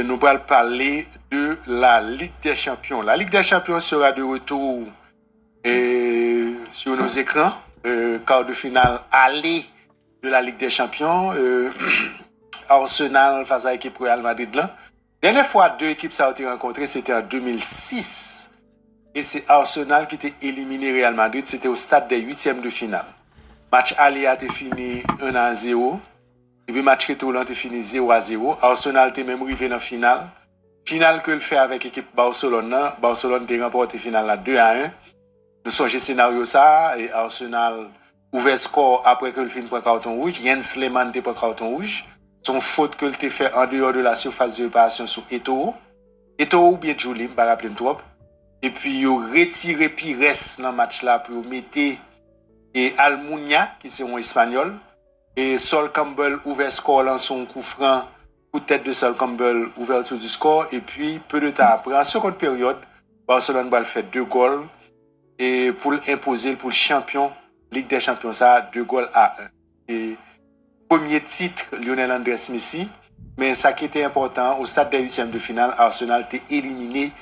nous allons parler de la Ligue des Champions. La Ligue des Champions sera de retour sur nos écrans. Quart de finale aller de la Ligue des Champions. Arsenal face à l'équipe Real Madrid. La dernière fois, deux équipes ça a été rencontrées, c'était en 2006. Et c'est Arsenal qui était éliminé Real Madrid. C'était au stade des huitièmes de finale. Match aller a été fini 1-0. Et puis match retour a été fini 0-0. Arsenal était même arrivé dans la finale. Finale que le fait avec l'équipe Barcelone. Barcelone a remporté finale là 2-1. Nous songez scénario ça. Et Arsenal ouvert score après que le film prend carton rouge. Jens Lehmann te prend carton rouge. Son faute que le fait en dehors de la surface de réparation sur Eto'o. Eto'o ou bien Julie, je ne me rappelle trop. Et puis, il a retiré Pires dans le match là pour mettre et Almunia, qui c'est un espagnol. Et Sol Campbell ouvert score dans son coup franc, coup de tête de Sol Campbell, ouverture du score. Et puis, peu de temps après, en seconde période, Barcelone va faire 2 goals. Et pour l'imposer pour le champion, Ligue des Champions, ça, 2 goals à 1. Et premier titre, Lionel Andrés Messi. Mais ça qui était important, au stade des huitièmes de finale, Arsenal était éliminé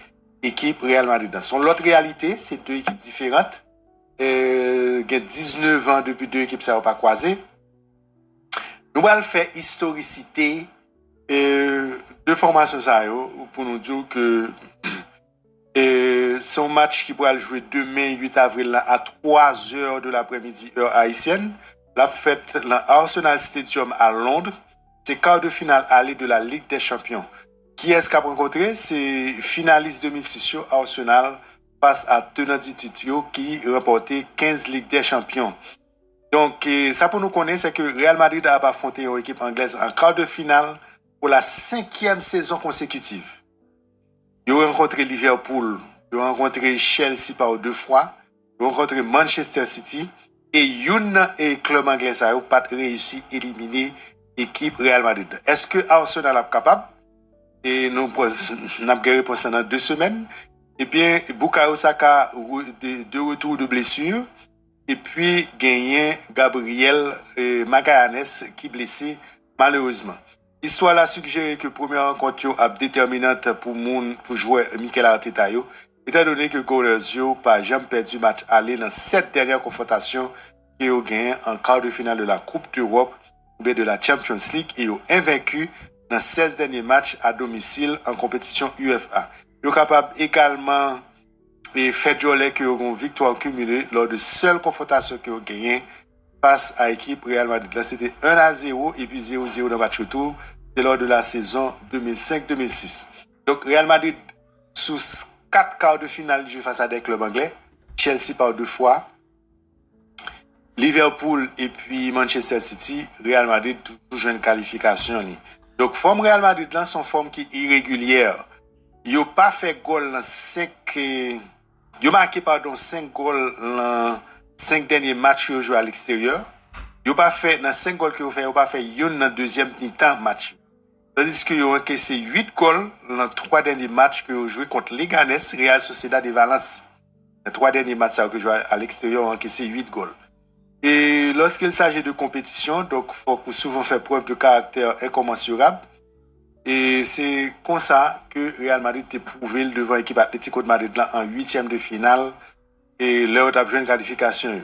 équipe Real Madrid. Dans son autre réalité, c'est deux équipes différentes. Il y a 19 ans depuis deux équipes, ça va pas croiser. Nous allons faire historicité de formation ça pour nous dire que son match qui pourra jouer demain 8 avril à 3h de l'après-midi heure haïtienne, la fête dans Arsenal Stadium à Londres, c'est quart de finale aller de la Ligue des Champions. Qui est-ce qu'a rencontré? C'est finaliste 2006 Arsenal face à tenant du titre qui remporté 15 Ligues des Champions. Donc, ça pour nous connaître, c'est que Real Madrid a affronté une équipe anglaise en quart de finale pour la 5e saison consécutive. Ils ont rencontré Liverpool, ils ont rencontré Chelsea par 2 fois, ils ont rencontré Manchester City et une et club anglais n'a pas réussi à éliminer l'équipe Real Madrid. Est-ce que Arsenal est capable? Et nous avons réponse dans 2 semaines. Et bien, Bukayo Saka de retour de blessure. Et puis, gagné Gabriel Magallanes qui est blessé malheureusement. L'histoire là suggéré que première rencontre est déterminante pour jouer Mikel Arteta. Étant donné que Golerzio n'a jamais perdu match aller dans 7 dernières confrontations qui ont gagné en quart de finale de la Coupe d'Europe ou de la Champions League et ont invaincu dans 16 derniers matchs à domicile en compétition UEFA. Ils sont capables également de faire joler que ont une victoire cumulée lors de seule confrontation qu'ils ont gagné face à l'équipe Real Madrid. Là, c'était 1-0 et puis 0-0 dans le match retour. C'est lors de la saison 2005-2006. Donc, Real Madrid, sous 4 quarts de finale, joue face à des clubs anglais. Chelsea par 2 fois. Liverpool et puis Manchester City. Real Madrid, toujours une qualification. Donc, forme Real Madrid, là, son forme qui est irrégulière. Ils n'ont pas fait goal dans 5... Ils ont marqué, 5 goals dans 5 derniers matchs qu'ils ont joué à l'extérieur. Ils n'ont pas fait, dans 5 goals qu'ils ont fait, ils n'ont pas fait une dans deuxième mi-temps match. Tandis qu'ils ont encaissé 8 goals dans 3 derniers matchs qu'ils ont joué contre Leganés, Real Sociedad et Valence. Les 3 derniers matchs qu'ils ont joué à l'extérieur ont encaissé 8 goals. Et lorsqu'il s'agit de compétition, donc il faut souvent faire preuve de caractère incommensurable. Et c'est comme ça que Real Madrid a prouvé devant l'équipe Atlético de Madrid là, en 8e de finale et leur a besoin de qualification.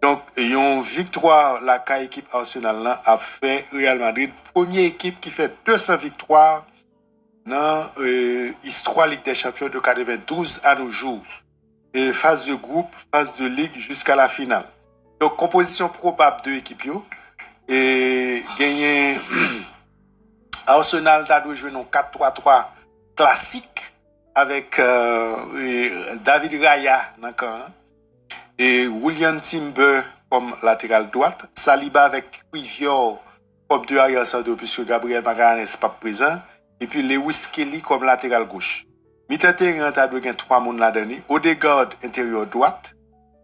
Donc, une victoire, la équipe Arsenal là, a fait Real Madrid, première équipe qui fait 200 victoires dans l'histoire Ligue des Champions de 92 à nos jours. Et phase de groupe, phase de ligue jusqu'à la finale. Donc, composition probable de l'équipe et gagner Arsenal a joué dans 4-3-3 classique avec David Raya et William Timber comme latéral droite, Saliba avec Quivior comme deux arrière centraux puisque Gabriel Magallanes n'est pas présent et puis Lewis Kelly comme latéral gauche. Mitterrand a joué 3 monde là-dedans, Odegaard intérieur droite,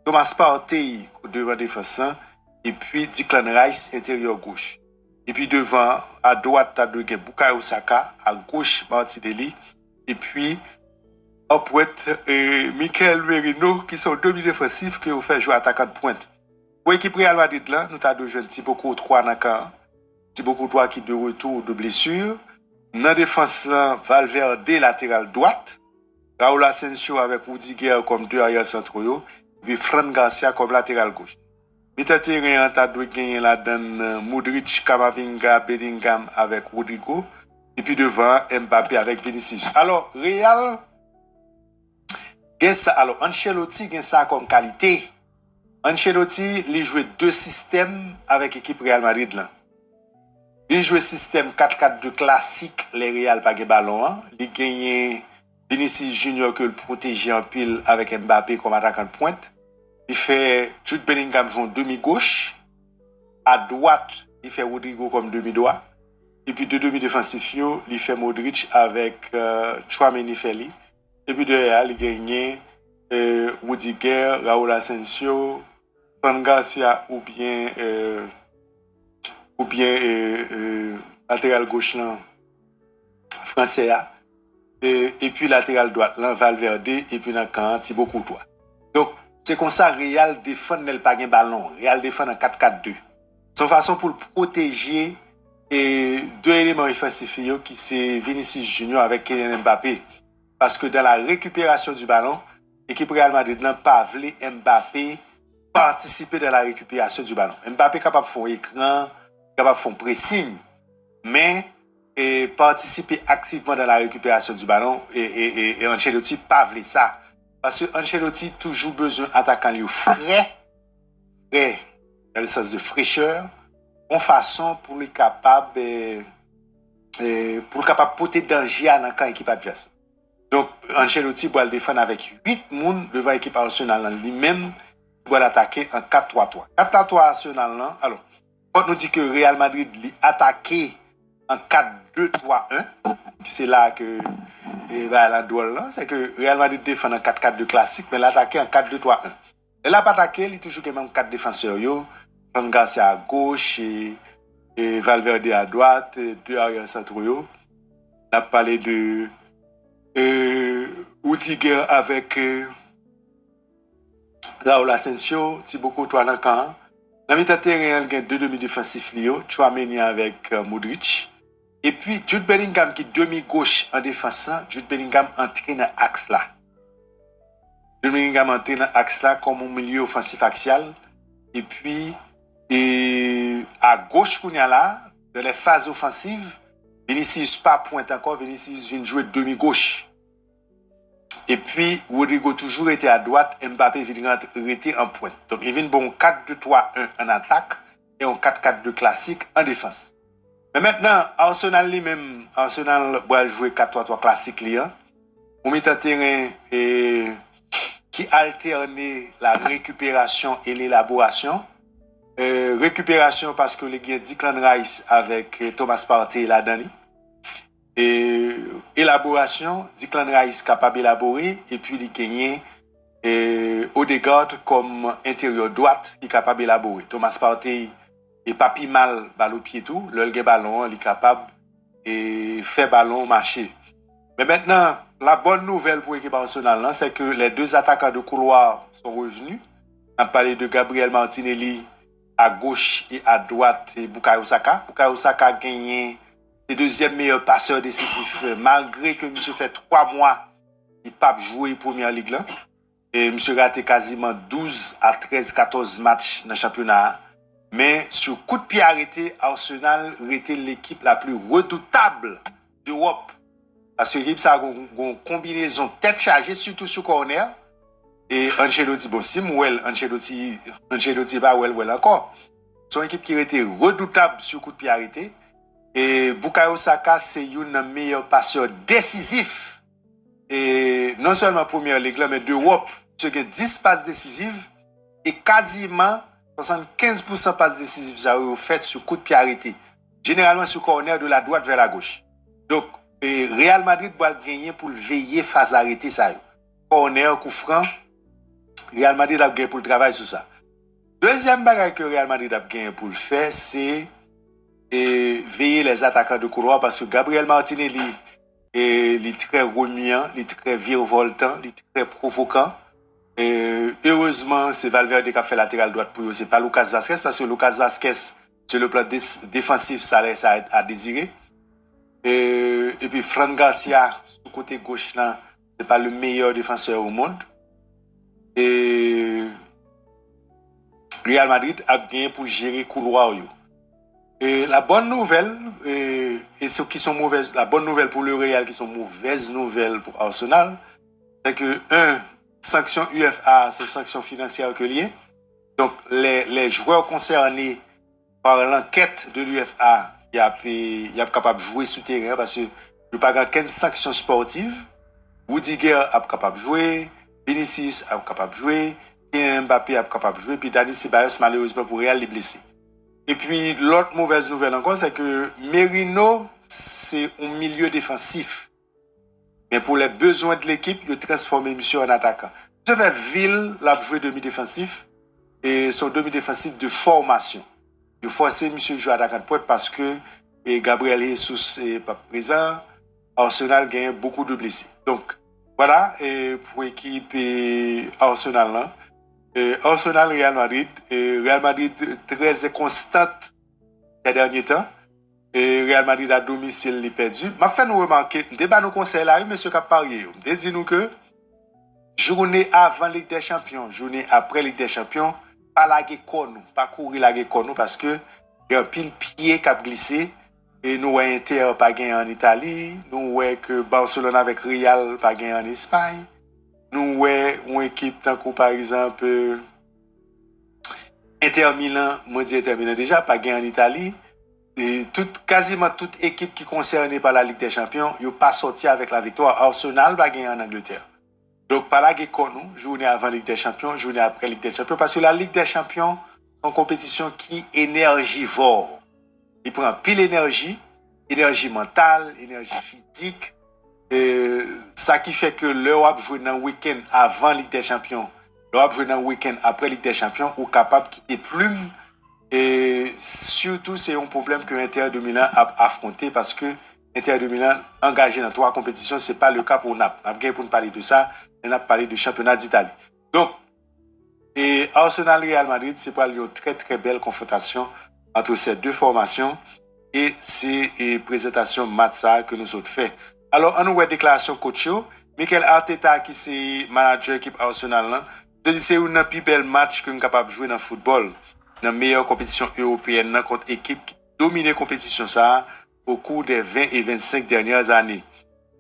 Thomas Partey devant défenseur et puis Declan Rice intérieur gauche. Et puis devant, à droite, tu as Bukayo Saka, à gauche, Martinelli. Et puis, Upwet et Mikel Merino, qui sont deux défensifs qui ont fait jouer attaquant de pointe. Pour l'équipe Real Madrid, là, nous avons deux jeunes, Thibaut Courtois, Thibaut Courtois qui est de retour de blessure. Dans défense là, Valverde latéral droite, Raúl Asensio avec Rudiger comme deux arrière centraux yo, puis Fran Garcia comme latéral gauche. Milieu terrain ta doit gagner la donne Modric, Camavinga, Bellingham avec Rodrigo et puis devant Mbappé avec Vinicius. Alors Real alors Ancelotti gagne ça comme qualité. Ancelotti il joue deux systèmes avec l'équipe Real Madrid là. Il joue système 4-4-2 classique, les Real pas de ballon. Hein. Il gagne Vinicius Junior que le protéger en pile avec Mbappé comme attaquant de pointe. Il fait Jude Bellingham joue demi-gauche. À droite, il fait Rodrigo comme demi-droit. Et puis deux demi-défensifs, il fait Modric avec Tchouaméni Feli. Et puis derrière, il gagne Rudiger, Raúl Asensio, Fran Garcia ou bien latéral gauche là français et puis latéral droite là Valverde et puis dans camp Thibaut Courtois. Donc c'est comme ça Real défend n'est pas gain ballon, Real défend en 4-4-2. Son façon pour le protéger deux éléments offensifs qui c'est Vinicius Junior avec Kylian Mbappé parce que dans la récupération du ballon, l'équipe Real Madrid n'a pas voulu Mbappé participer dans la récupération du ballon. Mbappé capable de faire écran, capable de faire pressing, mais participer activement dans la récupération du ballon et Ancelotti pas voulu ça parce que Ancelotti toujours besoin d'attaquant frais dans le sens de fraîcheur en façon pour les capable porter danger à la équipe adverse. Donc Ancelotti doit le défendre avec 8 personnes devant l'équipe Arsenal lui-même doit l'attaquer en 4-3-3. 4-3-3 Arsenal là. Alors quand nous dit que Real Madrid attaqué en 4-2-3-1, c'est là que la duel là, c'est que Real Madrid défend en 4-4-2 classique, mais l'attaqué en 4-2-3-1. Et là, pas attaqué, il toujours quand même 4 défenseurs yo, Fran Garcia à gauche et Valverde à droite, deux arrière centraux yo. On a parlé de Rudiger avec Raúl Asensio, Thibaut Courtois dans le camp. Dans le terrain, il y a deux demi-défensifs, Tchouaméni avec Modric. Et puis, Jude Bellingham qui est demi-gauche en défense, Jude Bellingham entré dans l'axe là. Jude Bellingham entré dans l'axe là comme un milieu offensif axial. Et puis, à gauche, qu'on y a là, dans les phases offensives, Vinicius pas pointe encore, Vinicius vient jouer demi-gauche. Et puis, Rodrigo toujours était à droite, Mbappé vient rester en pointe. Donc, il vient bon 4-2-3-1 en attaque et un 4-4-2 classique en défense. Mais maintenant, Arsenal lui-même, Arsenal va jouer 4-3-3 classique là. On met un terrain qui alterne la récupération et l'élaboration. Récupération parce que les gars Declan Rice avec Thomas Partey et la Dani. Et élaboration, Declan Rice capable d'élaborer et puis il gagne Odegaard comme intérieur droite qui est capable d'élaborer. Thomas Partey et pas pi mal ballon pied tout, le ballon il est capable et faire ballon marcher. Mais maintenant, la bonne nouvelle pour l'équipe Arsenal c'est que les deux attaquants de couloir sont revenus. On a parlé de Gabriel Martinelli à gauche et à droite et Bukayo Saka. Bukayo Saka a gagné le deuxième meilleur passeur décisif malgré que monsieur fait 3 mois il pas joué première ligue là et monsieur raté quasiment 12 à 13 14 matchs dans le championnat. Mais sur coup de pied arrêté, Arsenal était l'équipe la plus redoutable d'Europe. Parce que l'équipe ça a une combinaison tête chargée, surtout sur corner. Et Ancelotti, bon, si Ancelotti va well encore. C'est une équipe qui était redoutable sur coup de pied arrêté. Et Bukayo Saka, c'est un meilleur passeur décisif. Et non seulement première ligue, mais d'Europe. Ce qui est 10 passes décisives et quasiment 75% passes décisives ça ont fait sur coup de pied arrêté. Généralement sur corner de la droite vers la gauche. Donc, Real Madrid doit gagner pour veiller face arrêté ça. Corner, coup franc, Real Madrid a gagné pour le travail sur ça. Deuxième bagage que Real Madrid a gagné pour le faire, c'est veiller les attaquants de couloir parce que Gabriel Martinelli est très remuant, il est très virevoltant, il est très provoquant. Heureusement, c'est Valverde qui a fait latéral droite pour eux. C'est pas Lucas Vazquez parce que Lucas Vazquez, sur le plan défensif, ça laisse à désirer. et puis Fran Garcia, sur côté gauche là, c'est pas le meilleur défenseur au monde. Et Real Madrid a bien pour gérer couloir. Et la bonne nouvelle, et ceux qui sont mauvaises, la bonne nouvelle pour le Real qui sont mauvaises nouvelles pour Arsenal, c'est que, sanction UFA, c'est une sanction financière que liée. Donc, les joueurs concernés par l'enquête de l'UFA, il y a capable de jouer sous terrain parce que il n'y a pas qu'une sanction sportive. Rudiger est capable de jouer, Vinicius est capable de jouer, Mbappé est capable de jouer, puis Dani Ceballos, malheureusement pour Real, est blessé. Et puis, l'autre mauvaise nouvelle encore, c'est que Merino, c'est un milieu défensif. Mais pour les besoins de l'équipe, il a transformé monsieur en attaquant. Je vais Ville, l'a joué demi-défensif, et son demi-défensif de formation. Il a forcé monsieur jouer attaquant de pointe parce que Gabriel Jesus n'est pas présent. Arsenal gagne beaucoup de blessés. Donc, voilà, et pour l'équipe Arsenal là. Arsenal, Real Madrid. Real Madrid très constante ces derniers temps. Et Real Madrid à domicile, il perdu. M'a fait nous remarquer, débat nous conseil là, monsieur Caparié. Dit nous que journée avant Ligue des Champions, journée après Ligue des Champions, pas la nous, pas courir la nous parce que il y a un pile pied qui a glissé. Et nous voyons Inter pas gagné en Italie, nous voyons que Barcelone avec Real pas gagné en Espagne. Nous voyons une équipe tant que par exemple Inter Milan, moi dis Inter Milan déjà pas gagné en Italie. Et quasiment toute équipe qui est concernée par la Ligue des Champions, ils n'ont pas sorti avec la victoire. Arsenal va gagner en Angleterre. Donc, par là, nous, journée avant Ligue des Champions, journée après Ligue des Champions, parce que la Ligue des Champions, c'est une compétition qui est énergivore. Il prend pile énergie mentale, énergie physique. Ça qui fait que l'Europe joue dans le week-end avant Ligue des Champions, l'Europe joue dans le week-end après Ligue des Champions, ou capable de quitter plume. Et surtout, c'est un problème que Inter de Milan a affronté parce que Inter de Milan engagé dans 3 compétitions, c'est pas le cas pour Naples. Naples, pour nous parler de ça, on a parlé du championnat d'Italie. Donc, et Arsenal Real Madrid, c'est pas une très très belle confrontation entre ces deux formations et c'est une présentation match que nous autres fait. Alors, on nous voit déclaration coach Mikel Arteta qui c'est manager équipe Arsenal là, je dis c'est un plus bel match que nous capable de jouer dans le football. Dans la meilleure compétition européenne contre équipe qui domine la compétition ça au cours des 20 et 25 dernières années.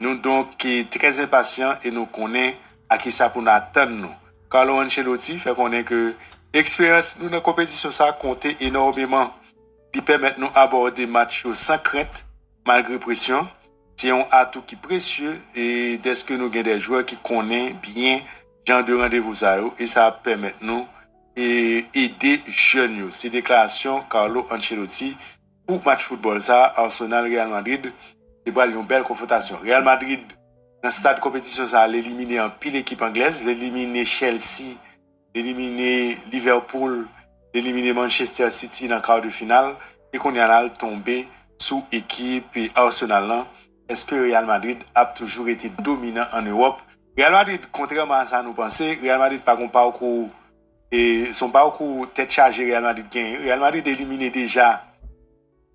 Nous donc très impatients et nous connaissons à qui ça pour nous attendre nous. Carlo Ancelotti fait connaître que l'expérience nous dans la compétition ça compte énormément. Il permet nous aborder match sans crainte malgré pression. C'est un atout qui est précieux et dès que nous avons des joueurs qui connaissent bien genre de rendez-vous ça et ça permet nous et aider jeunes. C'est déclaration Carlo Ancelotti pour match football ça Arsenal Real Madrid, c'est pas une belle confrontation. Real Madrid dans stade compétition ça l'éliminer en pile équipe anglaise, l'éliminer Chelsea, l'éliminer Liverpool, l'éliminer Manchester City dans quart de finale et qu'on y a tombé sous équipe et Arsenal là. Est-ce que Real Madrid a toujours été dominant en Europe? Real Madrid contrairement à ça nous penser, Real Madrid pas un parcours et son parcours tête chargée Real Madrid gagne. Real Madrid éliminé déjà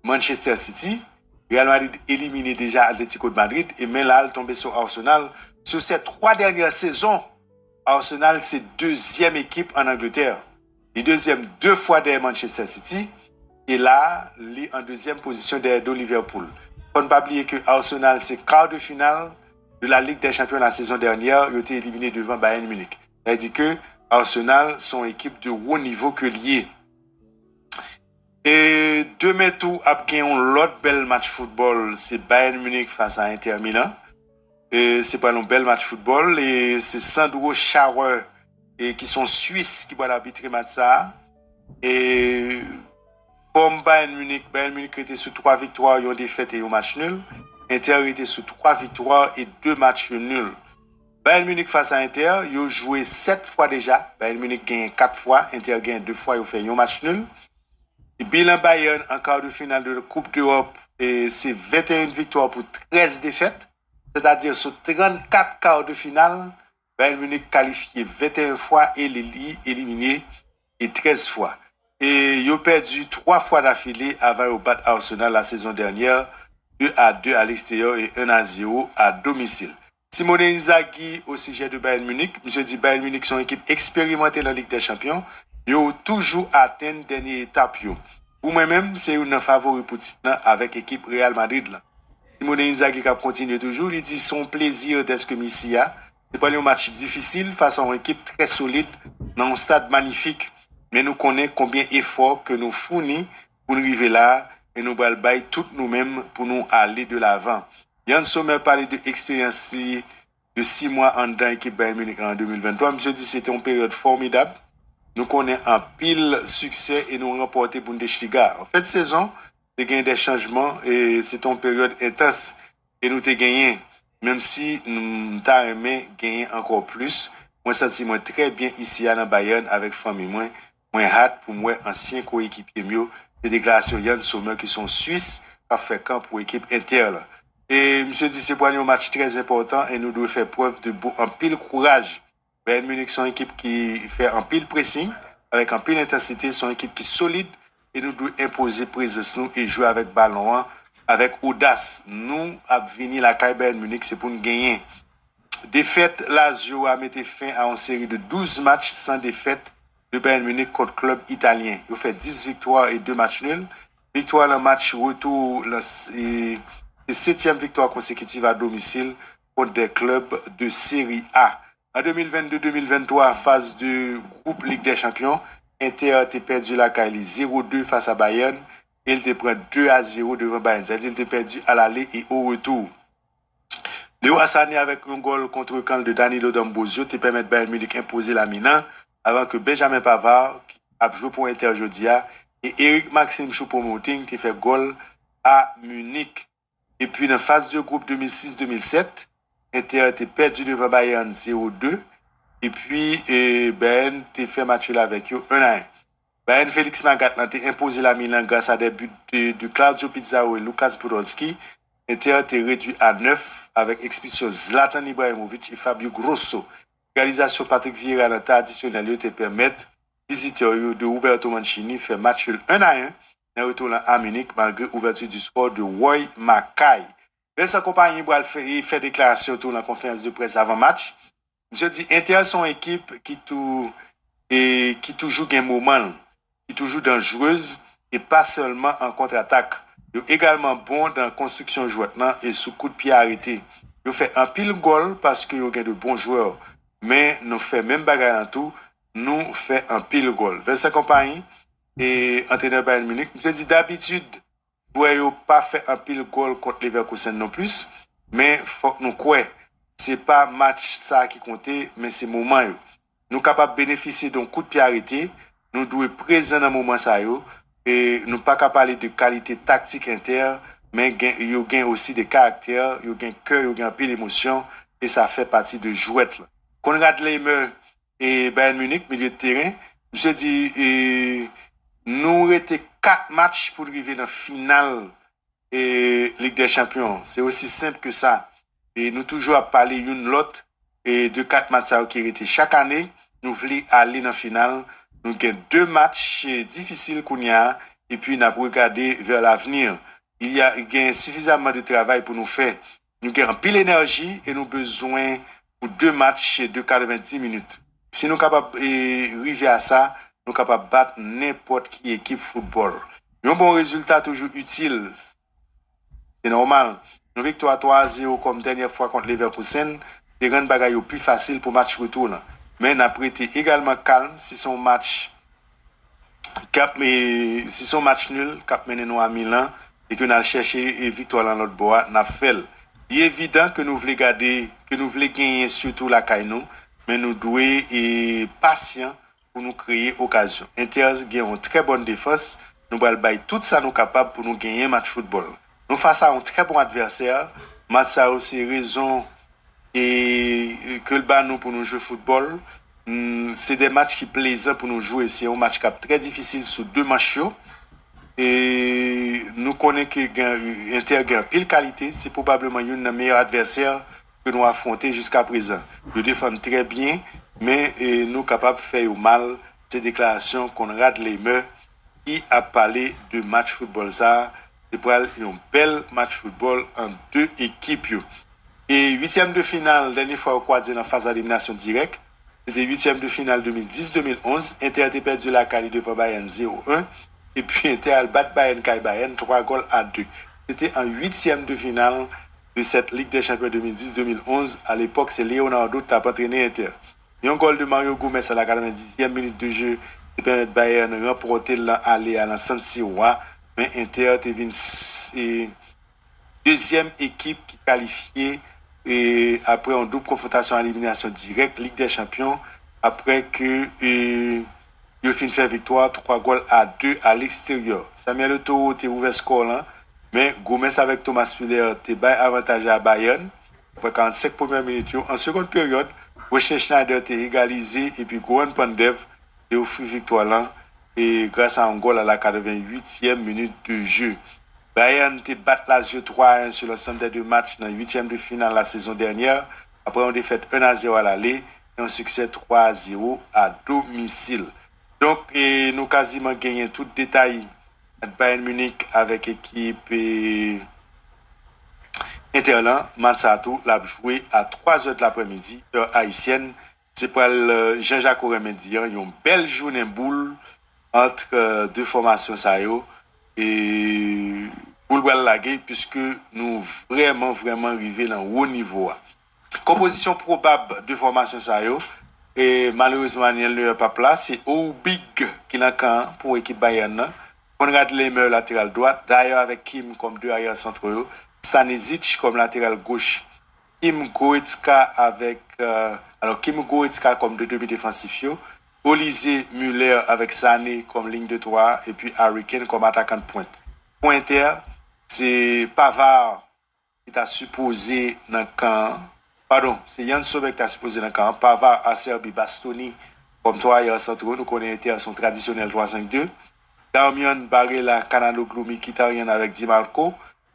Manchester City, Real Madrid éliminé déjà Atlético de Madrid et mais là il tombé sur Arsenal. Sur ces 3 dernières saisons, Arsenal c'est deuxième équipe en Angleterre. Les deuxième 2 fois derrière Manchester City et là il est en deuxième position derrière Liverpool. Faut ne pas oublier que Arsenal c'est quart de finale de la Ligue des Champions la saison dernière, il a été éliminé devant Bayern Munich. C'est-à-dire que Arsenal sont équipe de haut niveau que lié. Et demain tout après l'autre bel match football, c'est Bayern Munich face à Inter Milan. Et c'est pas un bel match football et c'est Sandro Schauer et qui sont suisses qui vont arbitrer match ça. Et comme Bayern Munich était sous 3 victoires, ils ont défaite et un match nul. Inter était sous 3 victoires et 2 matchs nuls. Bayern Munich face à Inter, ils ont joué 7 fois déjà. Bayern Munich gagne 4 fois, Inter gagne 2 fois, ils ont fait un match nul. Et bilan Bayern en quart de finale de la Coupe d'Europe, et c'est 21 victoires pour 13 défaites. C'est-à-dire sur 34 quarts de finale, Bayern Munich qualifié 21 fois et éliminé et 13 fois. Et ils ont perdu 3 fois d'affilée avant de battre Arsenal la saison dernière 2-2 à l'extérieur et 1-0 à domicile. Simone Inzaghi au sujet de Bayern Munich, monsieur dit Bayern Munich sont une équipe expérimentée dans la Ligue des Champions, ils ont toujours atteint la dernière étape. Pour moi-même, c'est une favori pour titre avec l'équipe Real Madrid. Là. Simone Inzaghi qui continue toujours, il dit son plaisir d'être que Messia. C'est pas un match difficile face à une équipe très solide dans un stade magnifique. Mais nous connaissons combien d'efforts que nous fournissons pour nous arriver là et nous allons bailler tout nous-mêmes pour nous aller de l'avant. Yann Sommer parlait de l'expérience de 6 mois en dans l'équipe Bayern Munich en 2023. Monsieur dit c'était une période formidable. Nous connaissons un pile succès et nous remporter Bundesliga. En fait, saison, tu as gagné des changements et c'est une période intense. Et nous t'ai gagné. Même si nous t'avons aimé gagner encore plus. Moi, je sens moi très bien ici à Bayern avec famille. Moi, hâte pour moi, ancien coéquipier mieux. C'est des déclarations Yann Sommer qui sont suisses, qui ont fait camp pour l'équipe Inter. Là. Et monsieur dit c'est pour un match très important et nous devons faire preuve de un pile courage. Bayern Munich sont une équipe qui fait un pile pressing, avec un pile intensité, sont une équipe qui est solide et nous devons imposer présence nous et jouer avec ballon, avec audace. Nous, à venir la Bayern Munich, c'est pour nous gagner. Défaite, Lazio a mis fin à une série de 12 matchs sans défaite de Bayern Munich contre le club italien. Il a fait 10 victoires et 2 matchs nuls. Victoire dans le match retour, c'est 7e victoire consécutive à domicile contre des clubs de Série A. En 2022-2023, phase de groupe Ligue des Champions, Inter a perdu la Kylie 0-2 face à Bayern et il te prend 2-0 devant Bayern. C'est-à-dire qu'il a perdu à l'aller et au retour. Léo Assané avec un goal contre le camp de Danilo D'Ambrosio te permet Bayern Munich imposer la Milan avant que Benjamin Pavard qui a joué pour Inter Jodia et Eric Maxime Choupo-Moting qui fait goal à Munich. Et puis dans la phase de groupe 2006-2007, Inter a été perdu devant Bayern 0-2 et puis Bayern a fait match là avec eux 1-1. Bayern Félix Magath a imposé la Milan grâce à des buts de Claudio Pizarro et Lucas Podolski. Inter a été réduit à 9 avec expulsion Zlatan Ibrahimovic et Fabio Grosso. Réalisation Patrick Vieira dans le temps additionnel te permettre visiteurs de Roberto Mancini faire match 1-1 dans le retour à Munich malgré l'ouverture du score de Roy Mackay. Vincent Compagnie il fait déclaration autour de la conférence de presse avant match. Je dis Inter son équipe qui toujours gagne moment, qui toujours dangereuse et pas seulement en contre-attaque. Ils sont également bon dans la construction joueur et sous coup de pied arrêté. Ils fait un pile goal parce qu'ils ont de bons joueurs. Mais nous fait même bagarre dans tout, nous fait un pile goal. Vincent Compagnie et entraîneur Bayern Munich, je dis d'habitude, vous n'avez pas fait un pile goal contre Leverkusen non plus, mais faut que nous croyons. C'est pas match ça qui comptait, mais c'est moment. Nous sommes capables de bénéficier d'un coup de pied arrêté, nous devons être présents dans le moment ça. Et nous ne pas qu'à parler de qualité tactique interne, mais il y a aussi des caractères, il y a un cœur, il y a un peu d'émotion, et ça fait partie de jouette. Konrad Laimer et Bayern Munich, milieu de terrain, je me suis dit, nous étions 4 matchs pour arriver dans la finale et Ligue des Champions. C'est aussi simple que ça. Et nous toujours à parler une l'autre et de 4 matchs qui étaient chaque année, nous voulons aller dans la finale. Nous avons 2 matchs difficiles qu'on y a et puis nous avons regardé vers l'avenir. Il y a suffisamment de travail pour nous faire. Nous avons pile d'énergie et nous avons besoin pour 2 matchs de 90 minutes. Si nous sommes capables d'arriver à ça, nous sommes capables de battre n'importe qui équipe football. Un bon résultat toujours utile. C'est normal. Une victoire 3-0 comme dernière fois contre Leverkusen, c'est une bagaille plus facile pour match retour. Mais nous avons été également calme si son match nul, cap mené nous à Milan et que nous allons chercher une victoire dans notre bois, nous fait. Il est évident que nous voulons garder, que nous voulons gagner surtout la Kaino, mais nous devons être patients pour nous créer occasion. Inter a une très bonne défense, nous allons faire tout ça nous capables pour nous gagner un match football. Nous face à un très bon adversaire, match ça aussi raison et que le bas nous pour nous jouer football. C'est des matchs qui plaisent pour nous jouer. C'est un match qui est très difficile sur 2 matchs. Et nous connaissons que Inter a pile qualité. C'est probablement un des meilleurs adversaires que nous affrontons jusqu'à présent. Nous défendons très bien, mais nous sommes capables de faire mal ces déclarations qu'on rate les mains qui a parlé de match football ça c'est pour un bel match football en deux équipes. Et huitième de finale, dernière fois au quadrille dans la phase d'élimination directe, c'était huitième de finale 2010-2011. Inter a perdu la qualité devant Bayern 0-1. Et puis Inter a battu Bayern Kai Bayern 3-2. C'était en huitième de finale de cette Ligue des Champions 2010-2011. À l'époque, c'est Leonardo qui a entraîné Inter. Il y a un goal de Mario Gomez à la 90e minute de jeu qui permet Bayern de remporter l'aller à la San Siro. Mais Inter est deuxième équipe qui qualifiée et après une double confrontation à élimination directe, Ligue des Champions, après que il fin fait victoire 3-2 à l'extérieur. Samuel Eto'o était ouvert score là, mais Gomez avec Thomas Müller était avantage à Bayern. Après 45 premières minutes, en seconde période, Rocher Schneider était égalisé et puis Goran Pandev a offert victoire là et grâce à un goal à la 88e minute de jeu. Bayern te bat Lazio 3-1 sur l'ensemble des deux matchs dans le huitième de finale la saison dernière. Après, on défaite 1-0 à l'aller et un succès 3-0 à domicile. Donc, nous quasiment gagné tout détail de Bayern Munich avec l'équipe Interland. Matsato l'a joué à 3h de l'après-midi, heure haïtienne. C'est pour Jean-Jacques Oremendi. Il y a une belle journée boule entre deux formations ça et pour le laguer puisque nous vraiment arrivés dans haut niveau. Composition probable de formation ça et malheureusement il ne pas place, c'est Obig qui n'a qu'un pour l'équipe Bayern. On regarde les meilleurs latéral droite, d'ailleurs avec Kim comme deux arrière centraux, Stanisic comme latéral gauche, Kim Goretzka avec Kim Goretzka comme deux demi défensifs, Olise Müller avec Sané comme ligne de 3 et puis Harry Kane comme attaquant de pointe. Pointer, c'est Pavard qui t'a supposé dans le camp. Pardon, c'est Yann Sobek qui t'a supposé dans le camp. Pavard, Acerbi, Bastoni comme 3 arrière centraux. Nous connaissons Inter son traditionnel 3-5-2. Darmian Barella, Canaloglu, Mkhitaryan avec Di Marco.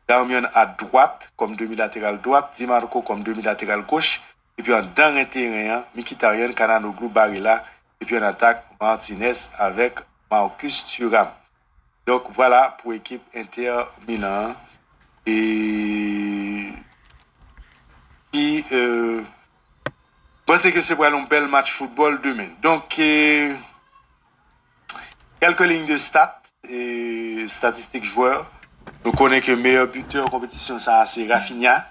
Darmian à droite comme demi-latéral droite. Di Marco comme demi-latéral gauche. Et puis en dans le terrain, Mkhitaryan, Canaloglu, Barella. Et puis en attaque, Martinez avec Marcus Thuram. Donc voilà pour l'équipe Inter Milan. Et qui pense que c'est pour un bel match football demain. Donc quelques lignes de stats et statistiques joueurs. Nous connaissons que le meilleur buteur en compétition, ça c'est Rafinha.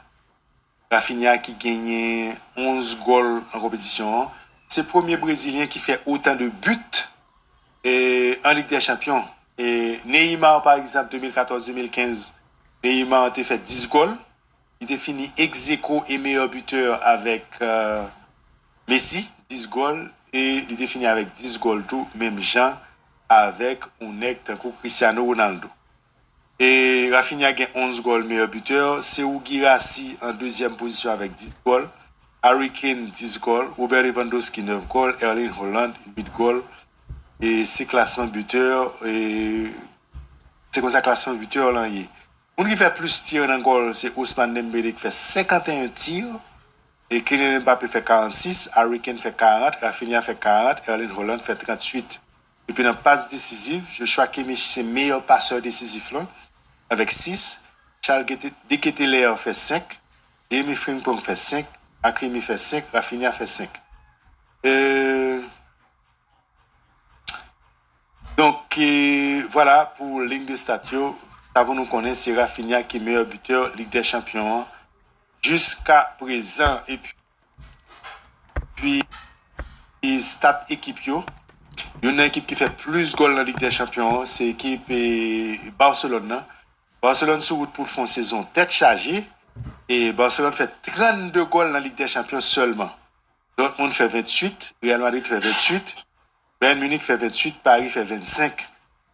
Rafinha qui gagne 11 goals en compétition. C'est le premier Brésilien qui fait autant de buts en Ligue des Champions. Et Neymar, par exemple, 2014-2015, Neymar a fait 10 goals. Il a fini ex-aequo et meilleur buteur avec Messi, 10 goals. Et il a fini avec 10 goals tout, même Jean, avec Cristiano Ronaldo. Et Rafinha a 11 goals meilleur buteur. Sekou Guirassy en deuxième position avec 10 goals. Harry Kane 10 goals. Robert Lewandowski 9 goals. Erling Haaland 8 goals. Et c'est classement buteur. Et c'est comme ça classement buteur là. On qui fait plus tirs dans le goal, c'est Ousmane Dembélé qui fait 51 tirs. Et Kylian Mbappé fait 46. Harry Kane fait 40. Rafinha fait 40. Erling Haaland fait 38. Et puis dans la passe décisive, Joshua Kimmich c'est meilleur passeur décisif là. Avec 6, Charles Deketeler fait 5, Jeremy Frimpong fait 5, Hakimi fait 5, Rafinha fait 5. Donc, voilà pour ligne de statut. Ça vous nous connaît, c'est Rafinha qui est meilleur buteur Ligue des Champions jusqu'à présent. Et puis stat équipe, il y a une équipe qui fait plus de goals dans la Ligue des Champions, c'est l'équipe Barcelone. Barcelone sur route pour le fond saison tête chargée et Barcelone fait 32 goals dans la Ligue des Champions seulement. Dortmund fait 28, Real Madrid fait 28, Bayern Munich fait 28, Paris fait 25.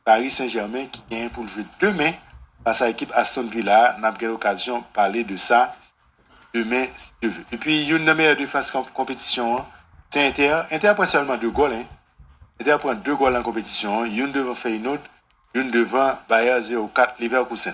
Paris Saint-Germain qui gagne pour jouer demain face à l'équipe Aston Villa. N'a pas l'occasion de parler de ça demain si tu veux. Et puis une meilleure défense compétition, c'est Inter. Inter prend seulement 2 goals. Inter prend 2 goals en compétition. Une devant Feyenoord, une devant Bayer 04 Leverkusen.